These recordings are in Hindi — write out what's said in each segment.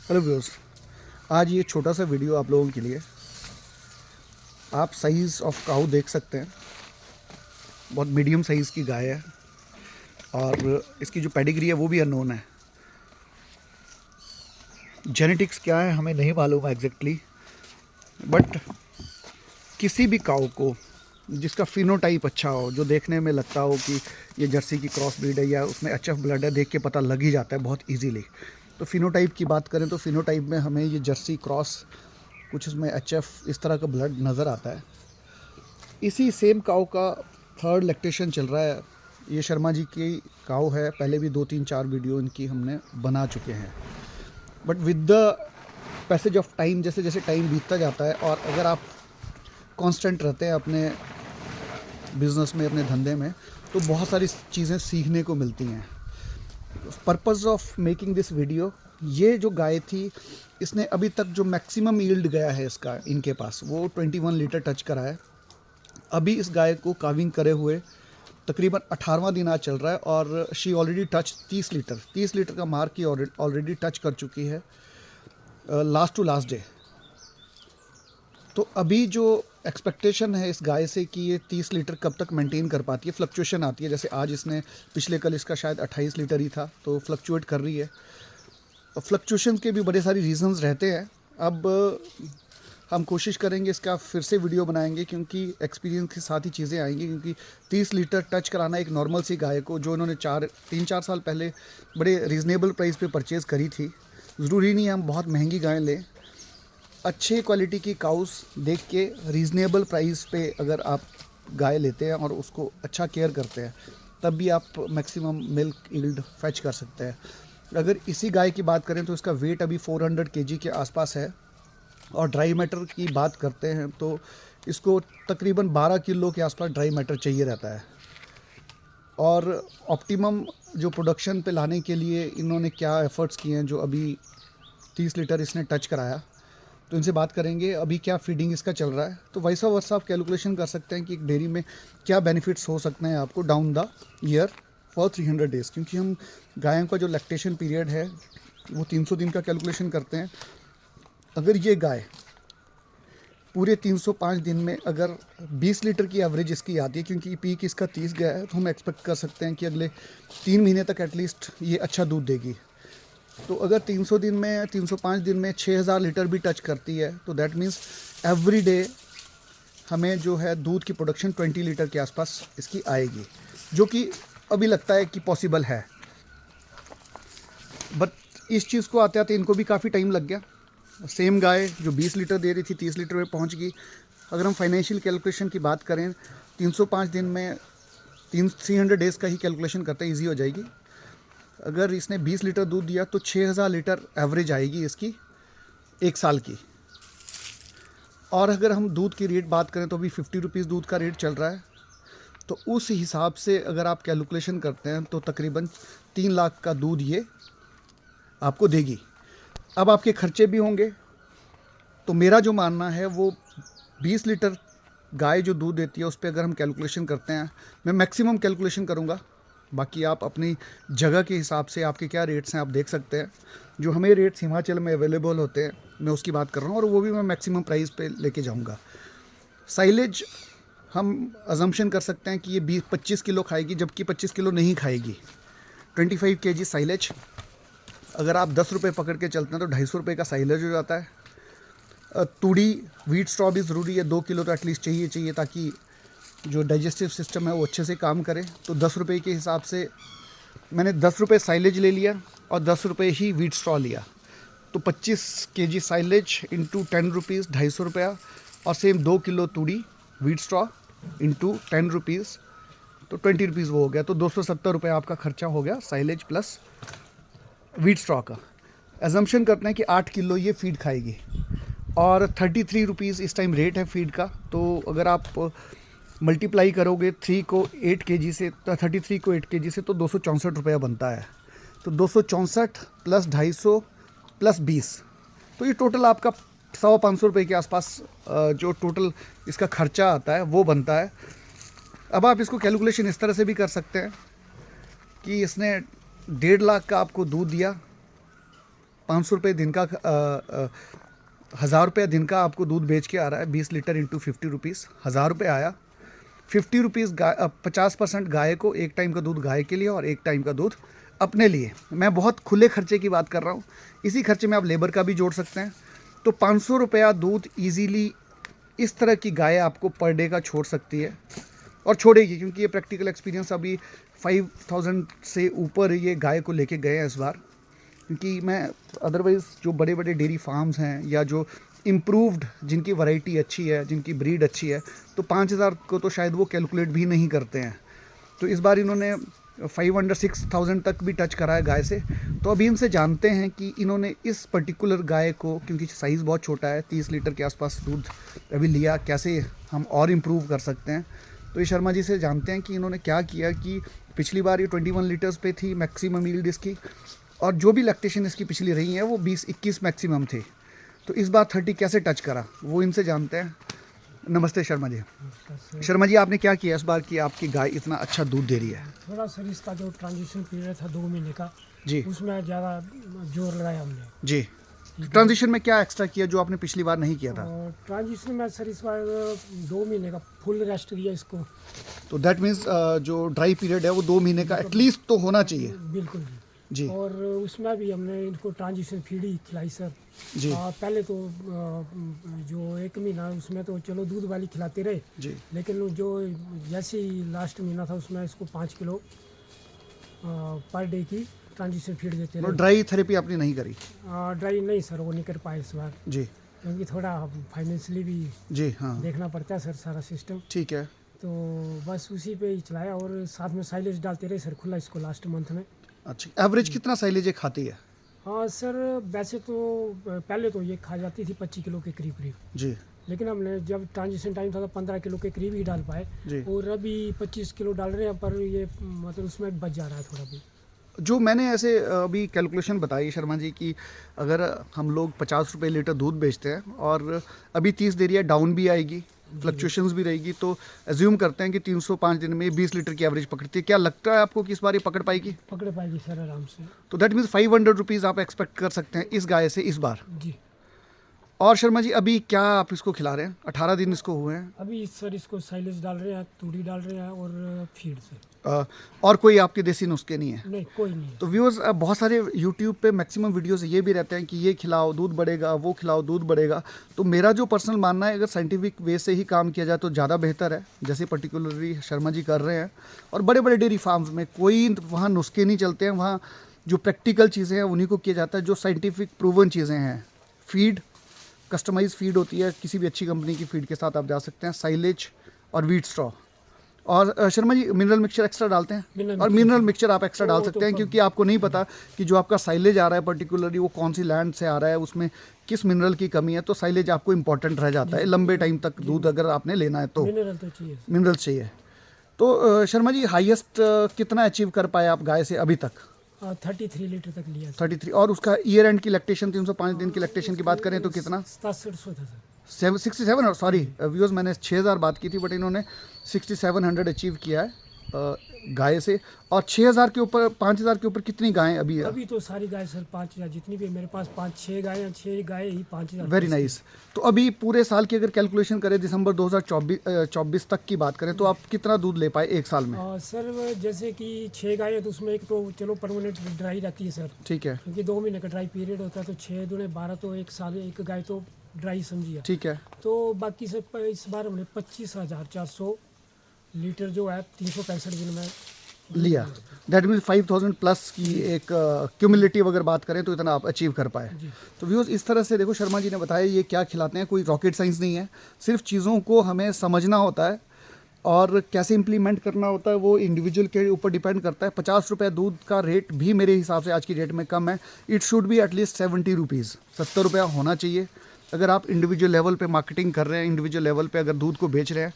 हेलो व्यूअर्स, आज ये छोटा सा वीडियो आप लोगों के लिए। आप साइज़ ऑफ काऊ देख सकते हैं, बहुत मीडियम साइज़ की गाय है और इसकी जो पेडिग्री है वो भी अननोन है। जेनेटिक्स क्या है हमें नहीं मालूम है एग्जैक्टली, बट किसी भी काऊ को जिसका फिनोटाइप अच्छा हो, जो देखने में लगता हो कि ये जर्सी की क्रॉस ब्रीड है या उसमें एचएफ ब्लड है, देख के पता लग ही जाता है बहुत इजीली। तो फिनोटाइप की बात करें तो फिनोटाइप में हमें ये जर्सी क्रॉस, कुछ इसमें एचएफ इस तरह का ब्लड नज़र आता है। इसी सेम काऊ का थर्ड लैक्टेशन चल रहा है। ये शर्मा जी की काऊ है, पहले भी 2-3-4 वीडियो इनकी हमने बना चुके हैं। But with the passage of time, जैसे जैसे टाइम बीतता जाता है और अगर आप कांस्टेंट रहते हैं अपने बिज़नेस में, अपने धंधे में, तो बहुत सारी चीज़ें सीखने को मिलती हैं। Purpose of making this video, ये जो गाय थी इसने अभी तक जो मैक्सिमम यील्ड गया है इसका इनके पास वो 21 लीटर टच करा है। अभी इस गाय को काविंग करे हुए तकरीबन 18वां दिन आज चल रहा है और शी ऑलरेडी टच 30 लीटर का मार्क ही ऑलरेडी टच कर चुकी है लास्ट टू लास्ट डे। तो अभी जो एक्सपेक्टेशन है इस गाय से कि ये 30 लीटर कब तक मेंटेन कर पाती है। फ्लक्चुएशन आती है, जैसे आज इसने, पिछले कल इसका शायद 28 लीटर ही था, तो फ्लक्चुएट कर रही है। फ्लक्चुएशन के भी बड़े सारी रीजंस रहते हैं। अब हम कोशिश करेंगे इसका फिर से वीडियो बनाएंगे, क्योंकि एक्सपीरियंस के साथ ही चीज़ें आएंगी। क्योंकि 30 लीटर टच कराना एक नॉर्मल सी गाय को, जो इन्होंने 3-4 साल पहले बड़े रीज़नेबल प्राइस पे परचेज़ करी थी, ज़रूरी नहीं है हम बहुत महंगी गाय लें। अच्छे क्वालिटी की काउस देख के रीज़नेबल प्राइस पे अगर आप गाय लेते हैं और उसको अच्छा केयर करते हैं, तब भी आप मैक्सिमम मिल्क यील्ड फैच कर सकते हैं। अगर इसी गाय की बात करें तो इसका वेट अभी 400 केजी के आसपास है और ड्राई मैटर की बात करते हैं तो इसको तकरीबन 12 किलो के आसपास ड्राई मैटर चाहिए रहता है। और ऑप्टिमम जो प्रोडक्शन पे लाने के लिए इन्होंने क्या एफ़र्ट्स किए हैं, जो अभी 30 लीटर इसने टच कराया, तो इनसे बात करेंगे अभी क्या फीडिंग इसका चल रहा है। तो वैसा वर्षा आप कैलकुलेशन कर सकते हैं कि एक डेयरी में क्या बेनिफिट्स हो सकते हैं आपको down the year for 300 days. क्योंकि हम गायों का जो लैक्टेशन पीरियड है वो 300 दिन का कैलकुलेशन करते हैं। अगर ये गाय पूरे 305 दिन में अगर 20 लीटर की एवरेज इसकी आती है, क्योंकि पीक इसका 30 गया है, तो हम एक्सपेक्ट कर सकते हैं कि अगले 3 महीने तक एटलीस्ट ये अच्छा दूध देगी। तो अगर 300 दिन में, 305 दिन में 6000 लीटर भी टच करती है, तो दैट मीन्स एवरी डे हमें जो है दूध की प्रोडक्शन 20 लीटर के आसपास इसकी आएगी, जो कि अभी लगता है कि पॉसिबल है। बट इस चीज़ को आते आते इनको भी काफ़ी टाइम लग गया। सेम गाय जो 20 लीटर दे रही थी 30 लीटर में पहुंच गई। अगर हम फाइनेंशियल कैलकुलेशन की बात करें, 305 दिन में 300 डेज़ का ही कैलकुलेशन करते ईजी हो जाएगी। अगर इसने 20 लीटर दूध दिया तो 6000 लीटर एवरेज आएगी इसकी एक साल की। और अगर हम दूध की रेट बात करें तो अभी 50 रुपीज़ दूध का रेट चल रहा है। तो उस हिसाब से अगर आप कैलकुलेशन करते हैं तो तकरीबन 3 लाख का दूध ये आपको देगी। अब आपके खर्चे भी होंगे, तो मेरा जो मानना है वो 20 लीटर गाय जो दूध देती है उस पर अगर हम कैलकुलेशन करते हैं, मैं मैक्सिमम कैलकुलेशन करूँगा, बाकी आप अपनी जगह के हिसाब से आपके क्या रेट्स हैं आप देख सकते हैं। जो हमें रेट्स हिमाचल में अवेलेबल होते हैं मैं उसकी बात कर रहा हूँ, और वो भी मैं मैक्सिमम प्राइस पे लेके जाऊँगा। साइलेज हम अजम्पशन कर सकते हैं कि ये 20-25 किलो खाएगी, जबकि 25 किलो नहीं खाएगी। 25 केजी साइलेज, अगर आप 10 रुपये पकड़ के चलते हैं तो 250 रुपये का साइलेज हो जाता है। तूड़ी, व्हीट स्ट्रॉ भी ज़रूरी है, 2 किलो तो एटलीस्ट चाहिए, ताकि जो डाइजेस्टिव सिस्टम है वो अच्छे से काम करे। तो 10 रुपये के हिसाब से मैंने 10 रुपये साइलेज ले लिया और 10 रुपये ही व्हीट स्ट्रॉ लिया। तो 25 केजी साइलेज इंटू 10 रुपीज़, 250 रुपया, और सेम 2 किलो तूड़ी व्हीट स्ट्रॉ इंटू 10 रुपीज़, तो 20 रुपीज़ वो हो गया। तो 270 रुपये आपका खर्चा हो गया साइलेज प्लस व्हीट स्ट्रॉ का। एजम्पशन करते हैं कि 8 किलो ये फीड खाएगी और 33 रुपीज़ इस टाइम रेट है फीड का। तो अगर आप मल्टीप्लाई करोगे 3 को 8 केजी से, तो 33 को 8 केजी से, तो 264 रुपया बनता है। तो 264 प्लस 250 प्लस 20, तो ये टोटल आपका 100-500 रुपये के आसपास जो टोटल इसका खर्चा आता है वो बनता है। अब आप इसको कैलकुलेशन इस तरह से भी कर सकते हैं कि इसने 1.5 लाख का आपको दूध दिया 500 रुपये दिन का 1000 रुपये दिन का आपको दूध बेच के आ रहा है। 20 लीटर इंटू 50 रुपीज़, 1000 रुपये आया। 50 रुपीज़ 50% गाय को, एक टाइम का दूध गाय के लिए और एक टाइम का दूध अपने लिए। मैं बहुत खुले खर्चे की बात कर रहा हूँ। इसी खर्चे में आप लेबर का भी जोड़ सकते हैं। तो 500 रुपया दूध ईजीली इस तरह की गाय आपको पर डे का छोड़ सकती है और छोड़ेगी, क्योंकि ये प्रैक्टिकल एक्सपीरियंस अभी 5000 से ऊपर ये गाय को लेके गए हैं इस बार। क्योंकि मैं अदरवाइज़ जो बड़े बड़े डेयरी फार्म्स हैं या जो इम्प्रूव्ड, जिनकी वैरायटी अच्छी है, जिनकी ब्रीड अच्छी है, तो 5000 को तो शायद वो कैलकुलेट भी नहीं करते हैं। तो इस बार इन्होंने 500-6000 तक भी टच करा है गाय से। तो अभी इनसे जानते हैं कि इन्होंने इस पर्टिकुलर गाय को, क्योंकि साइज़ बहुत छोटा है, 30 लीटर के आसपास दूध अभी लिया, कैसे हम और इम्प्रूव कर सकते हैं। तो ये शर्मा जी से जानते हैं कि इन्होंने क्या किया कि पिछली बार ये 21 लीटर्स पे थी मैक्सिमम यील्ड इसकी, और जो भी लैक्टेशन इसकी पिछली रही है वो 20-21 मैक्सिमम थे। तो इस बार 30 कैसे टच करा, वो इनसे जानते हैं। नमस्ते शर्मा जी। शर्मा जी, आपने क्या किया इस बार कि आपकी गाय इतना अच्छा दूध दे रही है? थोड़ा सा इसका जो ट्रांजिशन पीरियड था 2 महीने का जी, उसमें ज़्यादा जोर लगाया हमने जी। ट्रांजिशन में क्या एक्स्ट्रा किया जो आपने पिछली बार नहीं किया था? और ट्रांजिशन में सर इस बार 2 महीने का फुल रेस्ट दिया इसको। तो दैट मीन्स जो ड्राई पीरियड है वो 2 महीने का एटलीस्ट तो होना चाहिए। बिल्कुल जी। और उसमें भी हमने इनको ट्रांजिशन फीड ही खिलाई सर जी। पहले तो जो 1 महीना उसमें तो चलो दूध वाली खिलाते रहे जी। लेकिन जो जैसे ही लास्ट महीना था उसमें इसको 5 किलो पर डे की ट्रांजिशन फीड देते रहे। ड्राई थेरेपी आपने नहीं करी? ड्राई नहीं सर, वो नहीं कर पाए इस बार जी, क्योंकि थोड़ा फाइनेंशियली भी जी, हाँ, देखना पड़ता है सर सारा सिस्टम। ठीक है। तो बस उसी पे ही चलाया और साथ में साइलेज डालते रहे सर खुला इसको लास्ट मंथ में। अच्छा, एवरेज कितना साइलेज खाती है? हाँ सर, वैसे तो पहले तो ये खा जाती थी 25 किलो के करीब करीब जी, लेकिन हमने जब ट्रांजिशन टाइम था तो 15 किलो के करीब ही डाल पाए जी। और अभी 25 किलो डाल रहे हैं, पर ये मतलब उसमें बच जा रहा है थोड़ा भी। जो मैंने ऐसे अभी कैलकुलेशन बताई शर्मा जी कि अगर हम लोग 50 रुपये लीटर दूध बेचते हैं और अभी 30 दे रही है, डाउन भी आएगी, फ्लक्चुएशंस भी रहेगी, तो एज्यूम करते हैं कि 305 दिन में 20 लीटर की एवरेज पकड़ती है। क्या लगता है आपको कि इस बार ये पकड़ पाएगी? पकड़ पाएगी सर आराम से। तो दैट मीन्स 500 रुपीज़ आप एक्सपेक्ट कर सकते हैं इस गाय से इस बार। जी। और शर्मा जी, अभी क्या आप इसको खिला रहे हैं? 18 दिन इसको हुए हैं। अभी सर इसको साइलेज डाल रहे हैं, तूड़ी डाल रहे हैं और फीड से। और कोई आपके देसी नुस्खे नहीं है? नहीं, कोई नहीं। तो व्यूअर्स, बहुत सारे यूट्यूब पे मैक्सिमम वीडियोस ये भी रहते हैं कि ये खिलाओ दूध बढ़ेगा, वो खिलाओ दूध बढ़ेगा। तो मेरा जो पर्सनल मानना है, अगर साइंटिफिक वे से ही काम किया जाए तो ज़्यादा बेहतर है, जैसे पर्टिकुलरली शर्मा जी कर रहे हैं। और बड़े बड़े डेयरी फार्म्स में कोई वहाँ नुस्खे नहीं चलते हैं, वहाँ जो प्रैक्टिकल चीज़ें हैं उन्हीं को किया जाता है, जो साइंटिफिक प्रूवन चीज़ें हैं। फीड, कस्टमाइज फीड होती है, किसी भी अच्छी कंपनी की फीड के साथ आप जा सकते हैं, साइलेज और व्हीट स्ट्रॉ। और Sharma ji, mineral mixture extra डालते हैं? और मिनरल मिक्सचर आप एक्स्ट्रा डाल सकते हैं, क्योंकि आपको नहीं पता कि जो आपका साइलेज आ रहा है पर्टिकुलरली वो कौन सी लैंड से आ रहा है, उसमें किस मिनरल की कमी है। तो साइलेज आपको इंपॉर्टेंट रह जाता है लंबे टाइम तक दूध अगर आपने लेना है तो। मिनरल तो चाहिए। मिनरल चाहिए। तो शर्मा जी, हाईएस्ट कितना अचीव कर पाए आप गाय से अभी तक? 33 लीटर तक लिया। 33। और उसका ईयर एंड की लैक्टेशन, 305 दिन की लैक्टेशन की बात करें तो कितना? 6700 था सर। 67, और सॉरी व्यूअर्स, मैंने 6000 बात की थी, बट इन्होंने 6700 अचीव किया है गाय से। और 6000 के ऊपर, 5000 के ऊपर कितनी गायें अभी है? अभी तो सारी गाय सर 5000 जितनी भी मेरे पास 5-6 गायें, 6 गायें ही 5000। Very nice. तो अभी पूरे साल की अगर कैलकुलेशन करें, दिसंबर 2024 तक की बात करें, तो आप कितना दूध ले पाए एक साल में? सर जैसे कि 6 गायें तो उसमें एक तो चलो परमानेंट ड्राई रहती है सर, ठीक है, क्योंकि 2 महीने का ड्राई पीरियड होता है, तो 6 दूने 12, तो एक साल एक गाय तो ड्राई समझिए। ठीक है। तो बाकी सब इस बार हमने 25,400 लीटर जो है 365 दिन में लिया। दैट मीन्स 5000 प्लस की एक क्यूमुलेटिव अगर बात करें तो इतना आप अचीव कर पाए। तो व्यूअर्स, इस तरह से देखो, शर्मा जी ने बताया ये क्या खिलाते हैं, कोई रॉकेट साइंस नहीं है, सिर्फ चीज़ों को हमें समझना होता है और कैसे इम्प्लीमेंट करना होता है वो इंडिविजुअल के ऊपर डिपेंड करता है। 50 रुपये दूध का रेट भी मेरे हिसाब से आज की डेट में कम है। It should be at least 70 rupees, 70 रुपया होना चाहिए। अगर आप इंडिविजुअल लेवल पे मार्केटिंग कर रहे हैं, इंडिविजुअल लेवल पे अगर दूध को बेच रहे हैं,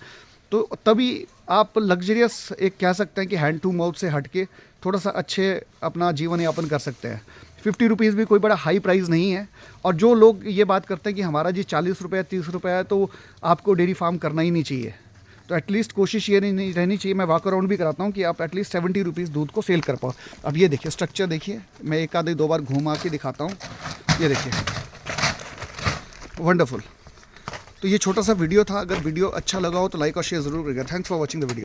तो तभी आप लग्जरियस, एक कह सकते हैं कि हैंड टू माउथ से हट के थोड़ा सा अच्छे अपना जीवन यापन कर सकते हैं। 50 रुपीज़ भी कोई बड़ा हाई प्राइस नहीं है। और जो लोग ये बात करते हैं कि हमारा जी 40 रुपये 30 रुपये है, तो आपको डेयरी फार्म करना ही नहीं चाहिए। तो एटलीस्ट कोशिश ये नहीं रहनी चाहिए, मैं वॉक अराउंड भी कराता हूँ, कि आप एटलीस्ट 70 रुपीज़ दूध को सेल कर पाओ। अब ये देखिए स्ट्रक्चर देखिए, मैं एक आधे 2 बार घूमा के दिखाता हूँ। ये देखिए, वंडरफुल। तो ये छोटा सा वीडियो था। अगर वीडियो अच्छा लगा हो तो लाइक और शेयर ज़रूर करिएगा। Thanks for watching the video.